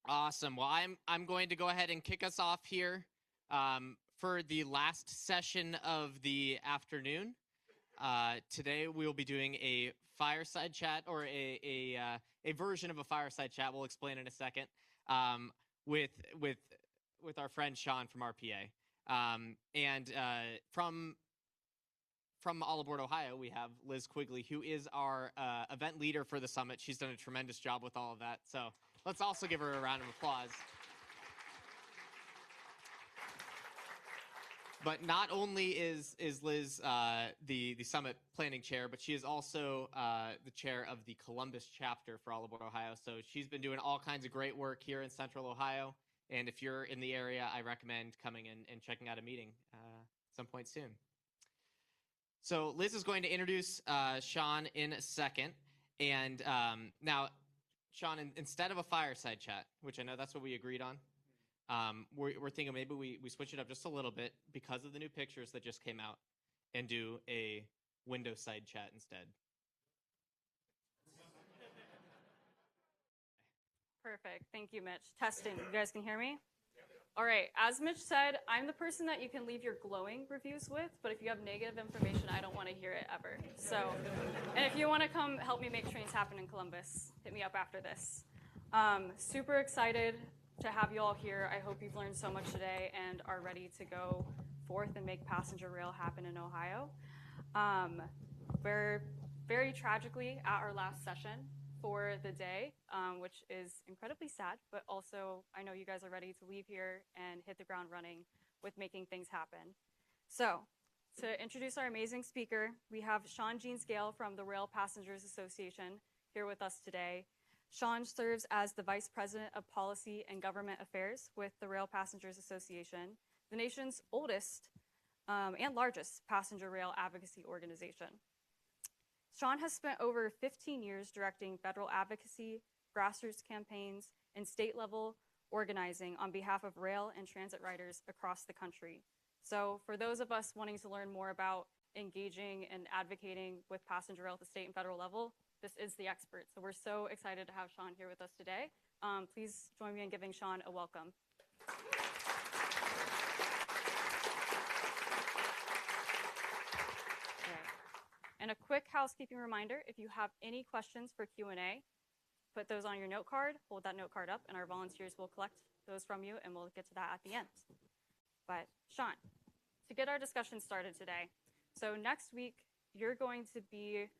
Awesome. Well, I'm going to go ahead and kick us off here for the last session of the afternoon. Today we will be doing a fireside chat, or a version of a fireside chat. We'll explain in a second. With with our friend Sean from RPA, and from All Aboard Ohio, we have Liz Quigley, who is our event leader for the summit. She's done a tremendous job with all of that. So let's also give her a round of applause. But not only is Liz the summit planning chair, but she is also the chair of the Columbus chapter for All Aboard Ohio. So she's been doing all kinds of great work here in Central Ohio. And if you're in the area, I recommend coming in and checking out a meeting some point soon. So Liz is going to introduce Sean in a second. And now, Sean, instead of a fireside chat, which I know that's what we agreed on, we're thinking maybe we switch it up just a little bit because of the new pictures that just came out, and do a window side chat instead. Perfect. Thank you, Mitch. Testing. You guys can hear me? All right. As Mitch said, I'm the person that you can leave your glowing reviews with, but if you have negative information, I don't want to hear it ever. So, and if you want to come help me make trains happen in Columbus, hit me up after this. Super excited to have you all here. I hope you've learned so much today and are ready to go forth and make passenger rail happen in Ohio. We're very tragically at our last session for the day, which is incredibly sad, but also I know you guys are ready to leave here and hit the ground running with making things happen. So to introduce our amazing speaker, we have Sean Jeans-Gail from the Rail Passengers Association here with us today. Sean serves as the Vice President of Policy and Government Affairs with the Rail Passengers Association, the nation's oldest and largest passenger rail advocacy organization. Sean has spent over 15 years directing federal advocacy, grassroots campaigns, and state-level organizing on behalf of rail and transit riders across the country. So for those of us wanting to learn more about engaging and advocating with passenger rail at the state and federal level, this is the expert. So we're so excited to have Sean here with us today. Please join me in giving Sean a welcome. And a quick housekeeping reminder, if you have any questions for Q&A, put those on your note card, hold that note card up, and our volunteers will collect those from you, and we'll get to that at the end. But Sean, to get our discussion started today, so next week, you're going to be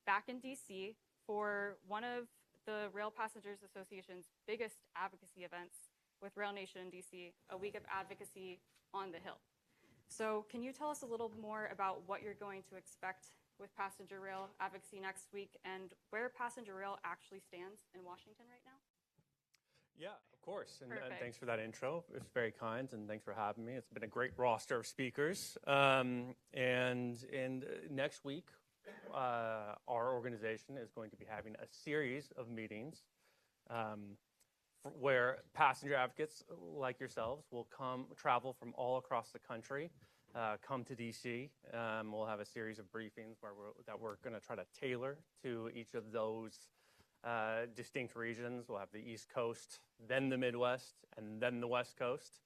back in DC for one of the Rail Passengers Association's biggest advocacy events with Rail Nation in DC, a week of advocacy on the Hill. So can you tell us a little more about what you're going to expect with passenger rail advocacy next week and where passenger rail actually stands in Washington right now? Yeah, of course. And thanks for that intro. It's very kind, and thanks for having me. It's been a great roster of speakers. And next week, our organization is going to be having a series of meetings where passenger advocates like yourselves will travel from all across the country, come to DC. We'll have a series of briefings that we're going to try to tailor to each of those distinct regions. We'll have the East Coast, then the Midwest, and then the West Coast.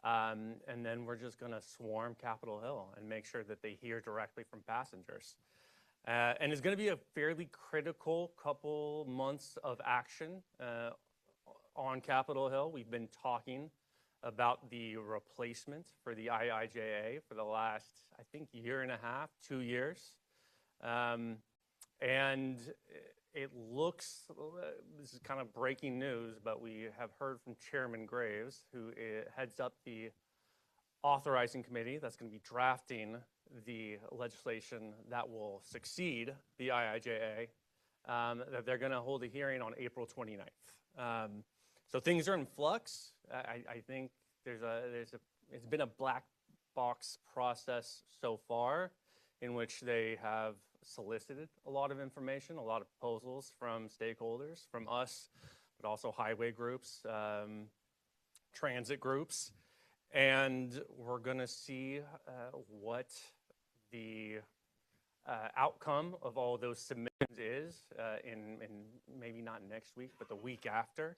And then we're just going to swarm Capitol Hill and make sure that they hear directly from passengers. And it's going to be a fairly critical couple months of action on Capitol Hill. We've been talking about the replacement for the IIJA for the last, I think, year and a half, 2 years. And it looks, this is kind of breaking news, but we have heard from Chairman Graves, who heads up the authorizing committee that's going to be drafting the legislation that will succeed the IIJA, that they're going to hold a hearing on April 29th. So things are in flux. I think it's been a black box process so far in which they have solicited a lot of information, a lot of proposals from stakeholders, from us, but also highway groups, transit groups. And we're going to see what the outcome of all those submissions is in maybe not next week, but the week after.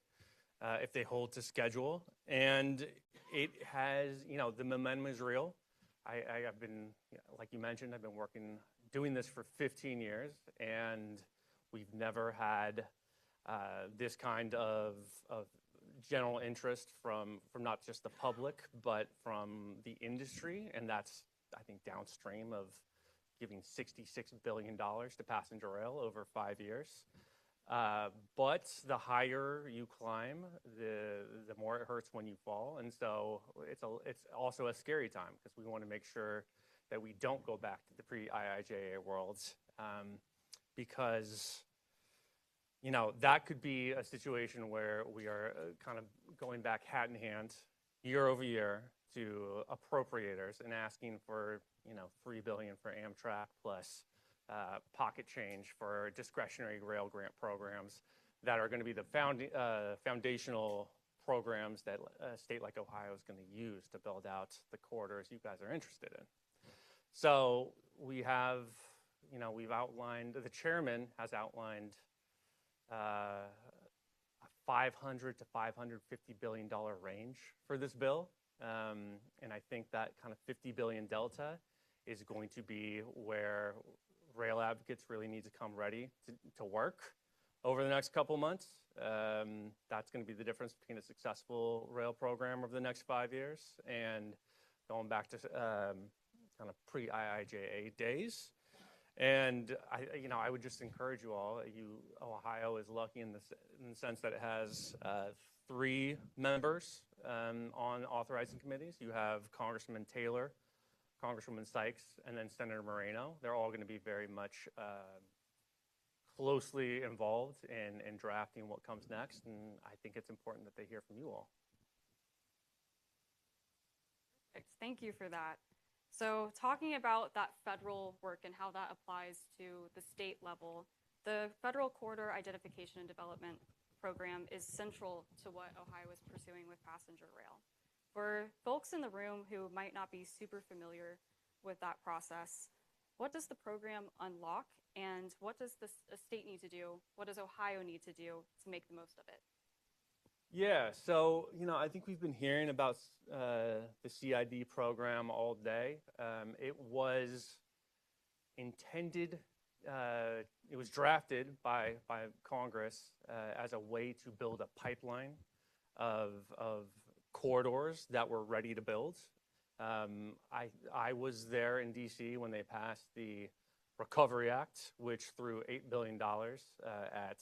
if they hold to schedule. And it has, the momentum is real. I've been, like you mentioned, I've been doing this for 15 years, and we've never had this kind of general interest from not just the public, but from the industry. And that's, I think, downstream of giving $66 billion to passenger rail over 5 years. But the higher you climb, the more it hurts when you fall. And so it's also a scary time, because we want to make sure that we don't go back to the pre-IIJA worlds, because that could be a situation where we are kind of going back hat in hand year over year to appropriators and asking for $3 billion for Amtrak plus pocket change for discretionary rail grant programs that are going to be the foundational programs that a state like Ohio is going to use to build out the corridors you guys are interested in. So we have, we've outlined, the chairman has outlined a $500 to $550 billion range for this bill. And I think that kind of $50 billion delta is going to be where rail advocates really need to come ready to work over the next couple months. That's going to be the difference between a successful rail program over the next 5 years and going back to kind of pre-IIJA days. And I would just encourage you all. Ohio is lucky in the sense that it has 3 members on authorizing committees. You have Congressman Taylor, Congresswoman Sykes, and then Senator Moreno. They're all going to be very much closely involved in drafting what comes next, and I think it's important that they hear from you all. Thank you for that. So talking about that federal work and how that applies to the state level, the Federal Corridor Identification and Development Program is central to what Ohio is pursuing with passenger rail. For folks in the room who might not be super familiar with that process, what does the program unlock, and what does the state need to do? What does Ohio need to do to make the most of it? Yeah, so, I think we've been hearing about the CID program all day. It was intended, it was drafted by Congress as a way to build a pipeline of corridors that were ready to build. I was there in DC when they passed the Recovery Act, which threw $8 billion at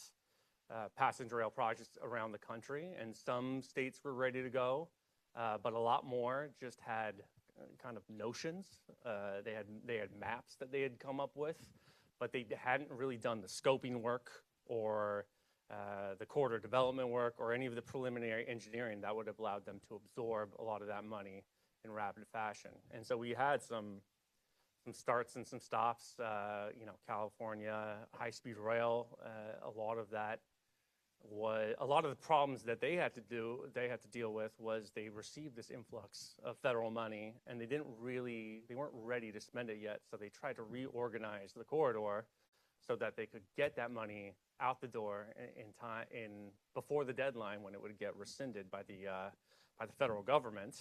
passenger rail projects around the country, and some states were ready to go, but a lot more just had kind of notions. They had maps that they had come up with, but they hadn't really done the scoping work or the corridor development work or any of the preliminary engineering that would have allowed them to absorb a lot of that money in rapid fashion. And so we had some starts and some stops. California high-speed rail, a lot of the problems that they had to deal with was they received this influx of federal money, and they weren't ready to spend it yet. So they tried to reorganize the corridor so that they could get that money out the door in time, before the deadline when it would get rescinded by the federal government.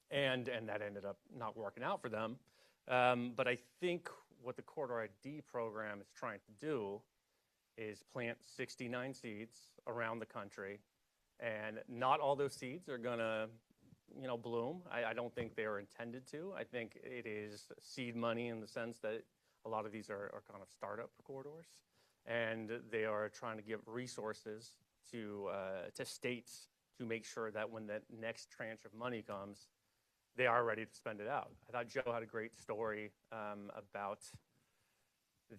And that ended up not working out for them. But I think what the Corridor ID program is trying to do is plant 69 seeds around the country, and not all those seeds are gonna, bloom. I don't think they are intended to. I think it is seed money in the sense that a lot of these are kind of startup corridors, and they are trying to give resources to states to make sure that when the next tranche of money comes, they are ready to spend it out. I thought Joe had a great story about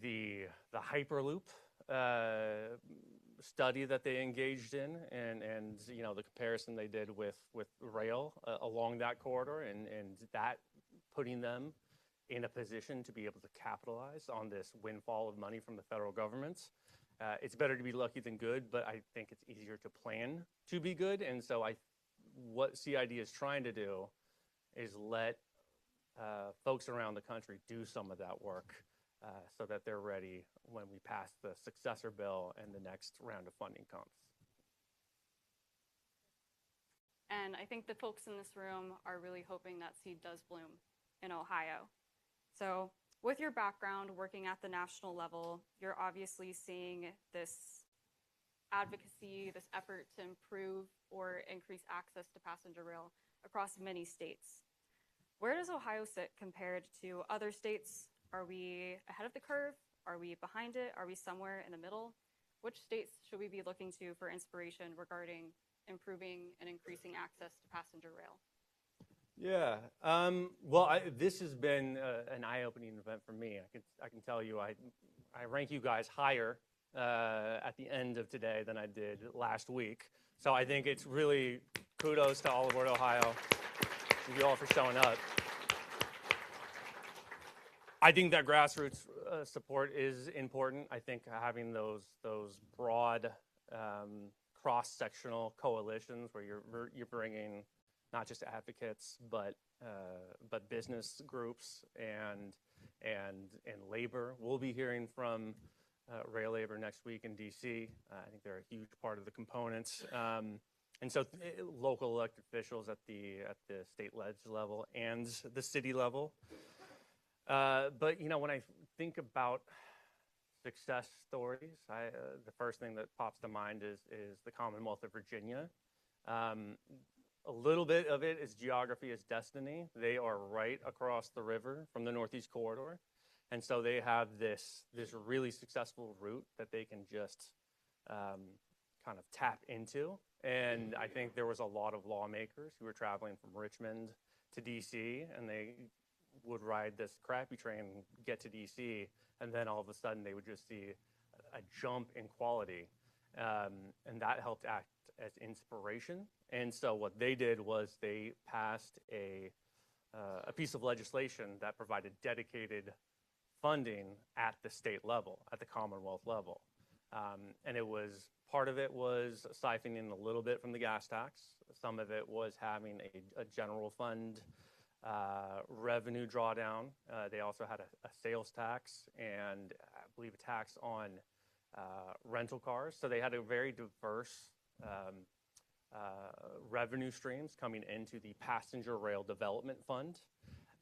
the Hyperloop study that they engaged in, and the comparison they did with rail along that corridor, and that putting them in a position to be able to capitalize on this windfall of money from the federal government. It's better to be lucky than good, but I think it's easier to plan to be good. And so what CID is trying to do is let folks around the country do some of that work so that they're ready when we pass the successor bill and the next round of funding comes. And I think the folks in this room are really hoping that seed does bloom in Ohio. So with your background working at the national level, you're obviously seeing this advocacy, this effort to improve or increase access to passenger rail across many states. Where does Ohio sit compared to other states? Are we ahead of the curve? Are we behind it? Are we somewhere in the middle? Which states should we be looking to for inspiration regarding improving and increasing access to passenger rail? Yeah. Well, this has been an eye-opening event for me. I can tell you, I rank you guys higher at the end of today than I did last week. So I think it's really kudos to all aboard Ohio. Thank you all for showing up. I think that grassroots support is important. I think having those broad cross-sectional coalitions where you're bringing not just advocates but business groups and labor. We'll be hearing from rail labor next week in DC. I think they're a huge part of the components. And so local elected officials at the state level and the city level. But when I think about success stories, the first thing that pops to mind is the Commonwealth of Virginia. A little bit of it is geography is destiny. They are right across the river from the Northeast Corridor. And so they have this really successful route that they can just kind of tap into. And I think there was a lot of lawmakers who were traveling from Richmond to DC, and they would ride this crappy train and get to DC, and then all of a sudden they would just see a jump in quality. And that helped act as inspiration. And so what they did was they passed a piece of legislation that provided dedicated funding at the state level, at the Commonwealth level. And part of it was siphoning a little bit from the gas tax. Some of it was having a general fund revenue drawdown. They also had a sales tax and I believe a tax on rental cars. So they had a very diverse revenue streams coming into the Passenger Rail Development Fund.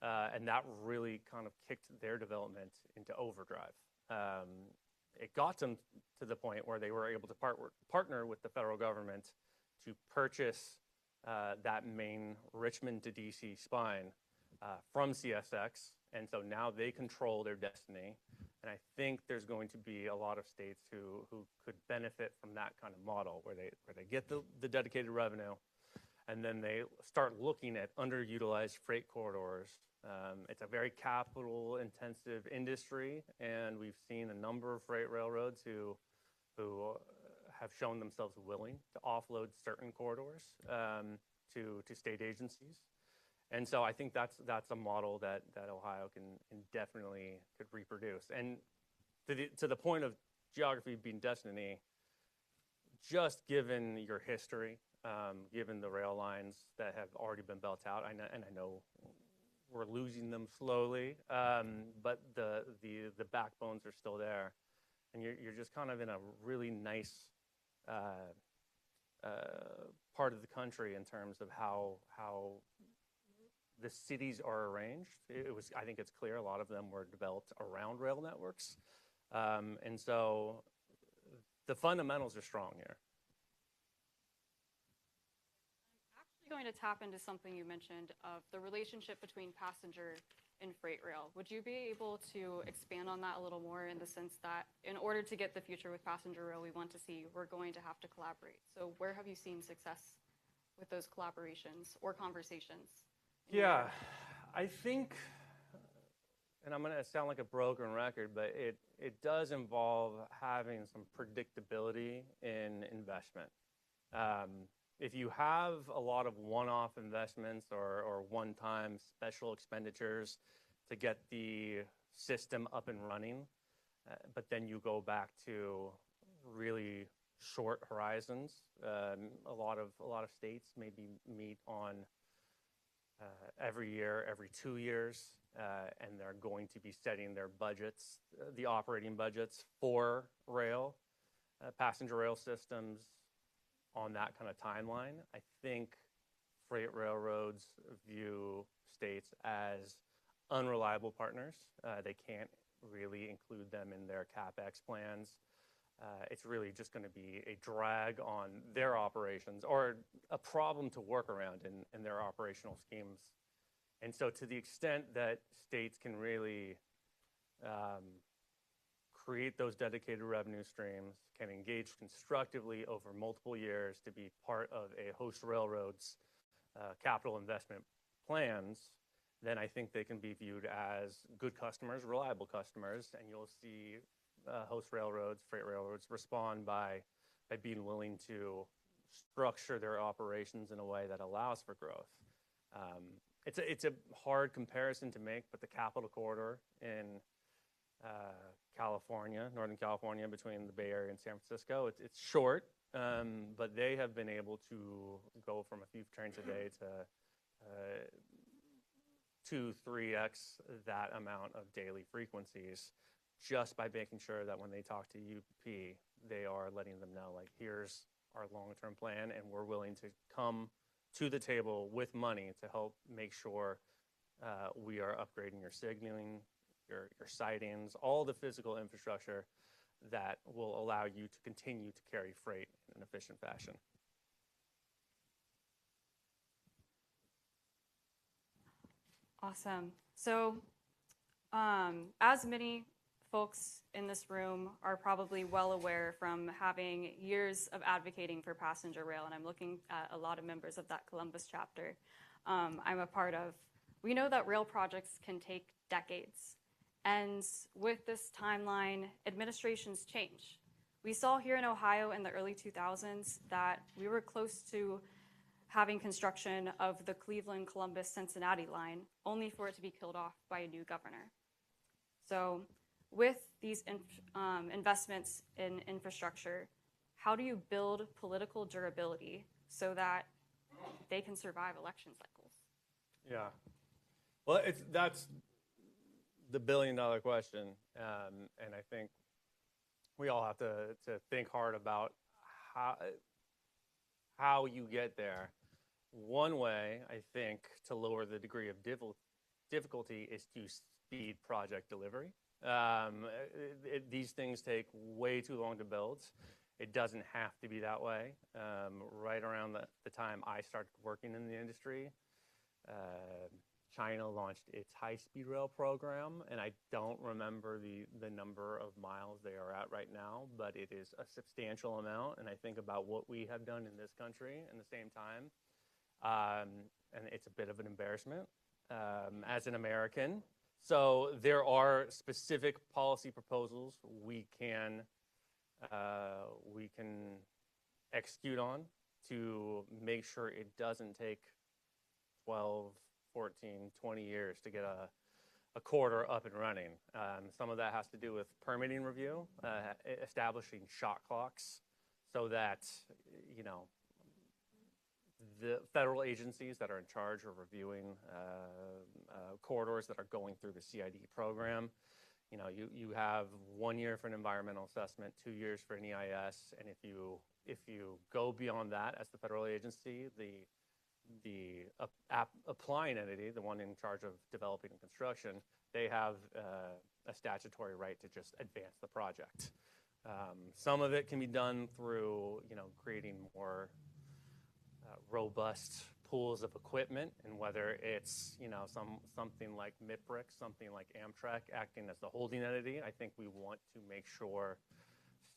And that really kind of kicked their development into overdrive. It got them to the point where they were able to partner with the federal government to purchase that main Richmond to DC spine from CSX. And so now they control their destiny. And I think there's going to be a lot of states who could benefit from that kind of model where they get the dedicated revenue and then they start looking at underutilized freight corridors. It's a very capital-intensive industry, and we've seen a number of freight railroads who have shown themselves willing to offload certain corridors to state agencies. And so I think that's a model that Ohio can definitely could reproduce. And to the point of geography being destiny, just given your history, given the rail lines that have already been built out, I know we're losing them slowly, but the backbones are still there, and you're just kind of in a really nice part of the country in terms of how the cities are arranged. I think it's clear a lot of them were developed around rail networks, and so the fundamentals are strong here. I'm actually going to tap into something you mentioned of the relationship between passenger and freight rail. Would you be able to expand on that a little more in the sense that in order to get the future with passenger rail we want to see, we're going to have to collaborate. So where have you seen success with those collaborations or conversations? Yeah, I think, and I'm going to sound like a broken record, but it does involve having some predictability in investment. If you have a lot of one-off investments or one-time special expenditures to get the system up and running, but then you go back to really short horizons, a lot of states maybe meet on every year, every 2 years, and they're going to be setting their budgets, the operating budgets for rail, passenger rail systems on that kind of timeline. I think freight railroads view states as unreliable partners. They can't really include them in their CapEx plans. It's really just going to be a drag on their operations or a problem to work around in their operational schemes. And so to the extent that states can really create those dedicated revenue streams, can engage constructively over multiple years to be part of a host railroad's capital investment plans, then I think they can be viewed as good customers, reliable customers, and you'll see host railroads, freight railroads respond by being willing to structure their operations in a way that allows for growth. It's a hard comparison to make, but the Capital Corridor in California, Northern California, between the Bay Area and San Francisco, it's short, but they have been able to go from a few trains a day to 2-3x that amount of daily frequencies, just by making sure that when they talk to UP, they are letting them know, like, here's our long-term plan, and we're willing to come to the table with money to help make sure we are upgrading your signaling, your sidings, all the physical infrastructure that will allow you to continue to carry freight in an efficient fashion. Awesome. So as many folks in this room are probably well aware from having years of advocating for passenger rail, and I'm looking at a lot of members of that Columbus chapter I'm a part of, we know that rail projects can take decades. And with this timeline, administrations change. We saw here in Ohio in the early 2000s that we were close to having construction of the Cleveland, Columbus, Cincinnati line, only for it to be killed off by a new governor. So with these investments in infrastructure, how do you build political durability so that they can survive election cycles? Yeah. Well, that's the billion-dollar question, and I think we all have to think hard about how you get there. One way, I think, to lower the degree of difficulty is to speed project delivery. These things take way too long to build. It doesn't have to be that way. Right around the time I started working in the industry, China launched its high-speed rail program, and I don't remember the number of miles they are at right now, but it is a substantial amount, and I think about what we have done in this country in the same time, and it's a bit of an embarrassment as an American. So there are specific policy proposals we can execute on to make sure it doesn't take 12, 14, 20 years to get a corridor up and running. Some of that has to do with permitting review, establishing shot clocks so that, the federal agencies that are in charge of reviewing corridors that are going through the CID program, you have 1 year for an environmental assessment, 2 years for an EIS, and if you go beyond that as the federal agency, the applying entity, the one in charge of developing and construction, they have a statutory right to just advance the project. Some of it can be done through, creating more robust pools of equipment, and whether it's, something like MIPRIC, something like Amtrak acting as the holding entity, I think we want to make sure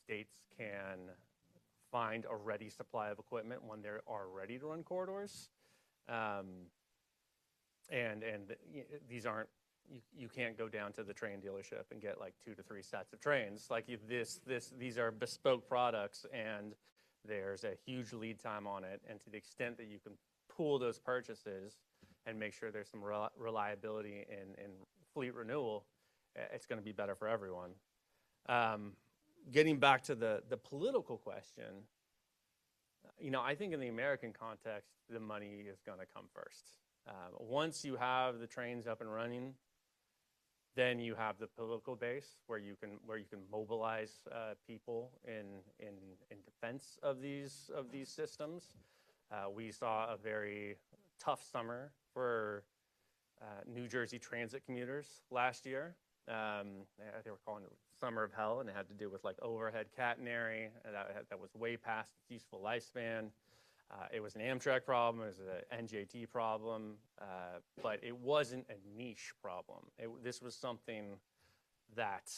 states can find a ready supply of equipment when they are ready to run corridors. And these aren't, you can't go down to the train dealership and get like 2 to 3 sets of trains. Like these are bespoke products, and there's a huge lead time on it. And to the extent that you can pool those purchases and make sure there's some reliability in fleet renewal, it's going to be better for everyone. Getting back to the political question, I think in the American context, the money is going to come first. Once you have the trains up and running, then you have the political base where you can mobilize people in defense of these systems. We saw a very tough summer for New Jersey transit commuters last year. They were calling it Summer of Hell, and it had to do with like overhead catenary that was way past its useful lifespan. It was an Amtrak problem, it was an NJT problem, but it wasn't a niche problem. This was something that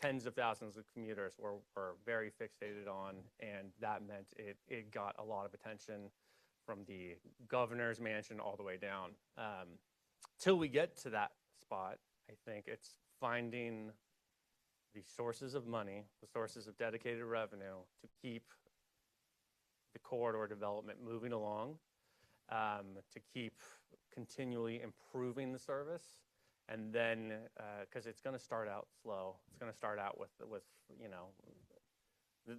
tens of thousands of commuters were very fixated on, and that meant it got a lot of attention from the governor's mansion all the way down. Till we get to that spot, I think it's finding the sources of money, the sources of dedicated revenue to keep the corridor development moving along, to keep continually improving the service. And then, because it's going to start out slow, it's going to start out with you know,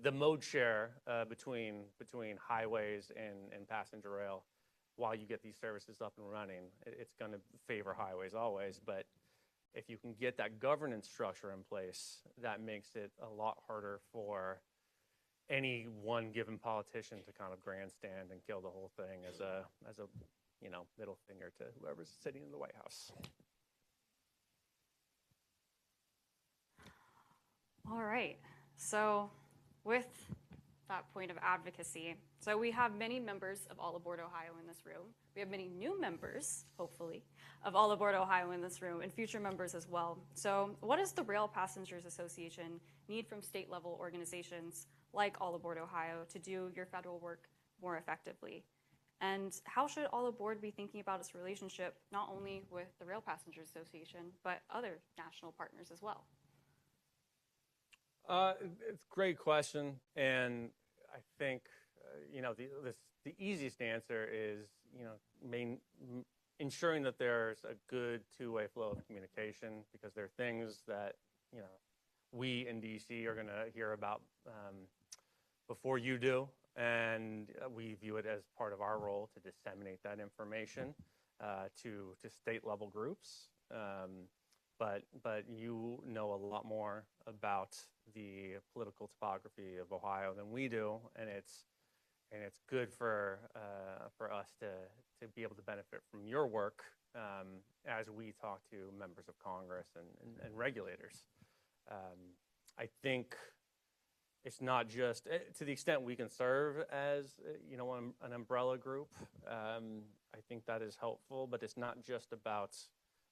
the mode share between highways and passenger rail. While you get these services up and running, it's going to favor highways always. But if you can get that governance structure in place, that makes it a lot harder for any one given politician to kind of grandstand and kill the whole thing as a you know, middle finger to whoever's sitting in the White House. All right, so with that point of advocacy, so we have many members of All Aboard Ohio in this room. We have many new members, hopefully, of All Aboard Ohio in this room, and future members as well. So what does the Rail Passengers Association need from state-level organizations like All Aboard Ohio to do your federal work more effectively? And how should All Aboard be thinking about its relationship not only with the Rail Passengers Association, but other national partners as well? It's a great question, and I think you know, the easiest answer is, you know, ensuring that there's a good two-way flow of communication, because there are things that, you know, we in DC are going to hear about before you do, and we view it as part of our role to disseminate that information to state-level groups. But you know a lot more about the political topography of Ohio than we do, and it's good for us to be able to benefit from your work as we talk to members of Congress and regulators. I think it's not just, to the extent we can serve as, you know, an umbrella group, I think that is helpful, but it's not just about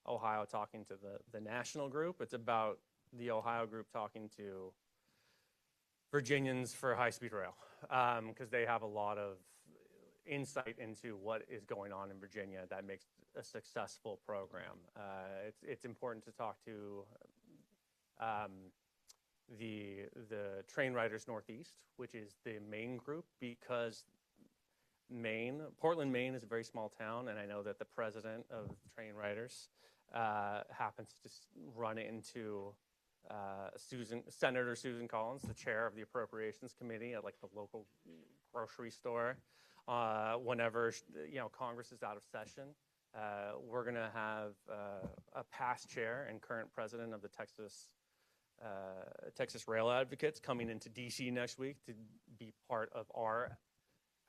Ohio talking to the national group. It's about the Ohio group talking to Virginians for high-speed rail, because they have a lot of insight into what is going on in Virginia that makes a successful program. It's important to talk to the Train Riders Northeast, which is the main group, because Portland, Maine is a very small town, and I know that the president of Train Riders happens to run into Senator Susan Collins, the chair of the Appropriations Committee at like the local grocery store. Whenever, you know, Congress is out of session, we're going to have a past chair and current president of the Texas Rail Advocates coming into DC next week to be part of our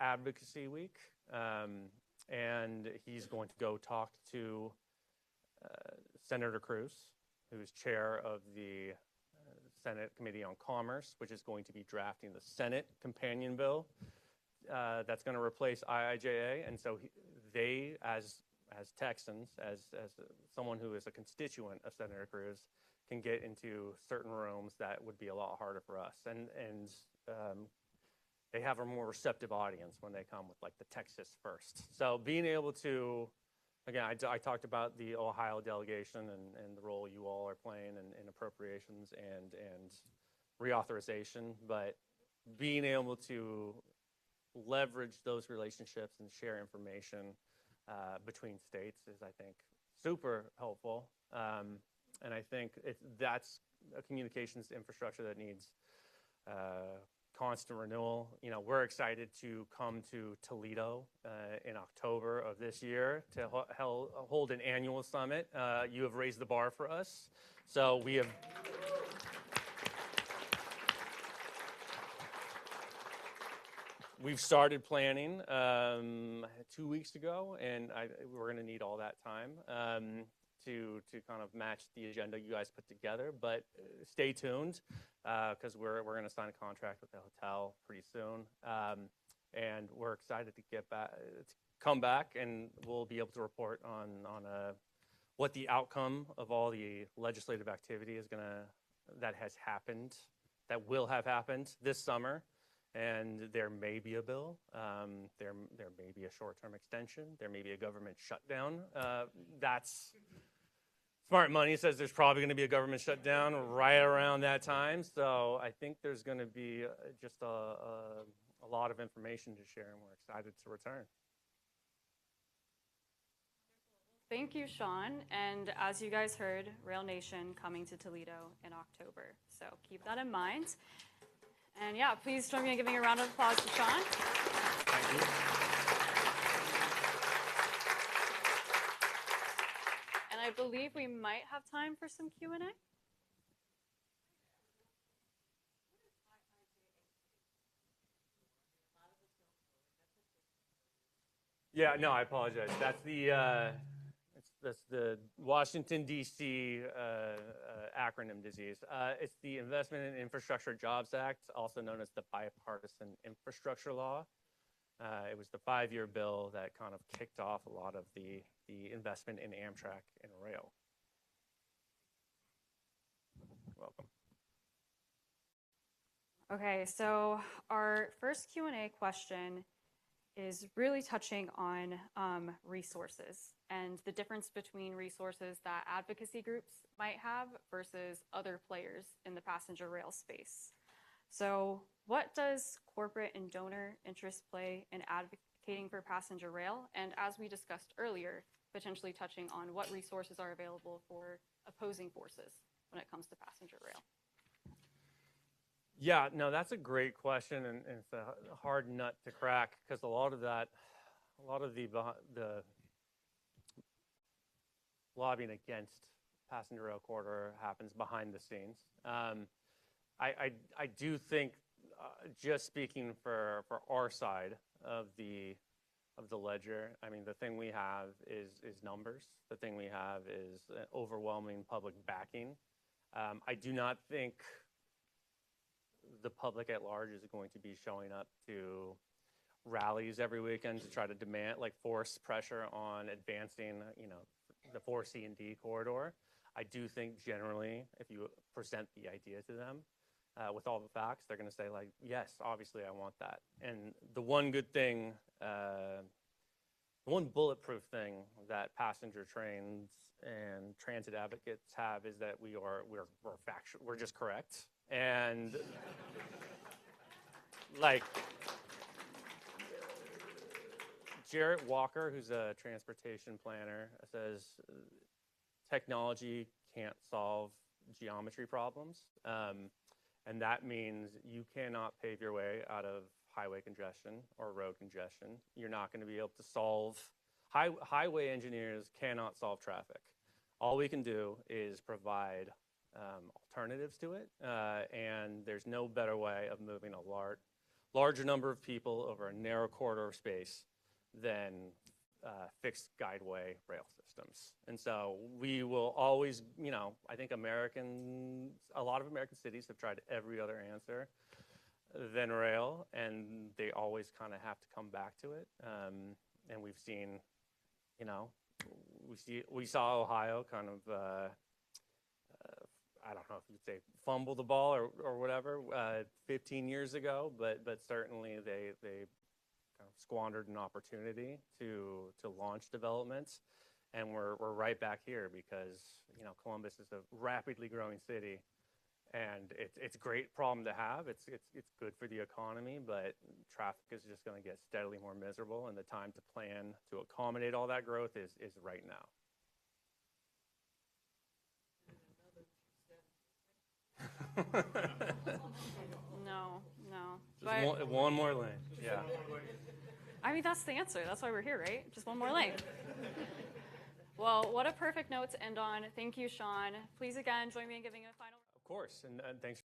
advocacy week, and he's going to go talk to Senator Cruz, who's chair of the Senate Committee on Commerce, which is going to be drafting the Senate companion bill that's going to replace IIJA. And so they, as Texans, as someone who is a constituent of Senator Cruz, can get into certain rooms that would be a lot harder for us. And they have a more receptive audience when they come with like the Texas first. So being able to, again, I talked about the Ohio delegation and the role you all are playing in appropriations and reauthorization, but being able to leverage those relationships and share information between states is, I think, super helpful. And I think that's a communications infrastructure that needs constant renewal. You know, we're excited to come to Toledo in October of this year to hold an annual summit. You have raised the bar for us. So we have we've started planning 2 weeks ago, and we're going to need all that time to kind of match the agenda you guys put together. But stay tuned because we're going to sign a contract with the hotel pretty soon, and we're excited to get back, to come back, and we'll be able to report on what the outcome of all the legislative activity is that has happened, that will have happened this summer. And there may be a bill, there may be a short-term extension, there may be a government shutdown. That's smart money says there's probably going to be a government shutdown right around that time. So I think there's going to be just a lot of information to share, and we're excited to return. Thank you, Sean. And as you guys heard, Rail Nation coming to Toledo in October. So keep that in mind. And yeah, please join me in giving a round of applause to Sean. Thank you. And I believe we might have time for some Q&A. Yeah, no, I apologize. That's the Washington, D.C. Acronym disease. It's the Investment in Infrastructure Jobs Act, also known as the Bipartisan Infrastructure Law. It was the 5-year bill that kind of kicked off a lot of the investment in Amtrak and rail. You're welcome. Okay, so our first Q&A question is really touching on resources and the difference between resources that advocacy groups might have versus other players in the passenger rail space. So what does corporate and donor interest play in advocating for passenger rail? And as we discussed earlier, potentially touching on what resources are available for opposing forces when it comes to passenger rail. Yeah, no, that's a great question, and it's a hard nut to crack because a lot of the lobbying against passenger rail corridor happens behind the scenes. I do think, just speaking for our side of the ledger, I mean, the thing we have is numbers. The thing we have is overwhelming public backing. I do not think the public at large is going to be showing up to rallies every weekend to try to demand, like, force pressure on advancing, the 4C and D corridor. I do think generally, if you present the idea to them with all the facts, they're going to say, like, yes, obviously I want that. And the one good thing, the one bulletproof thing that passenger trains and transit advocates have is that we're factual, we're just correct. And like Jarrett Walker, who's a transportation planner, says technology can't solve geometry problems. And that means you cannot pave your way out of highway congestion or road congestion. You're not going to be able to solve, highway engineers cannot solve traffic. All we can do is provide alternatives to it, and there's no better way of moving a larger number of people over a narrow corridor of space than fixed guideway rail systems. And so we will always, I think a lot of American cities have tried every other answer than rail, and they always kind of have to come back to it. And we've seen, we saw Ohio kind of, I don't know if you'd say fumble the ball or whatever 15 years ago, but certainly they kind of squandered an opportunity to launch developments, and we're right back here because Columbus is a rapidly growing city, and it's a great problem to have. It's good for the economy, but traffic is just going to get steadily more miserable, and the time to plan to accommodate all that growth is right now. No. Just one more lane. Yeah. I mean, that's the answer. That's why we're here, right? Just one more lane. Well, what a perfect note to end on. Thank you, Sean. Please again join me in giving a final. Of course, and thanks.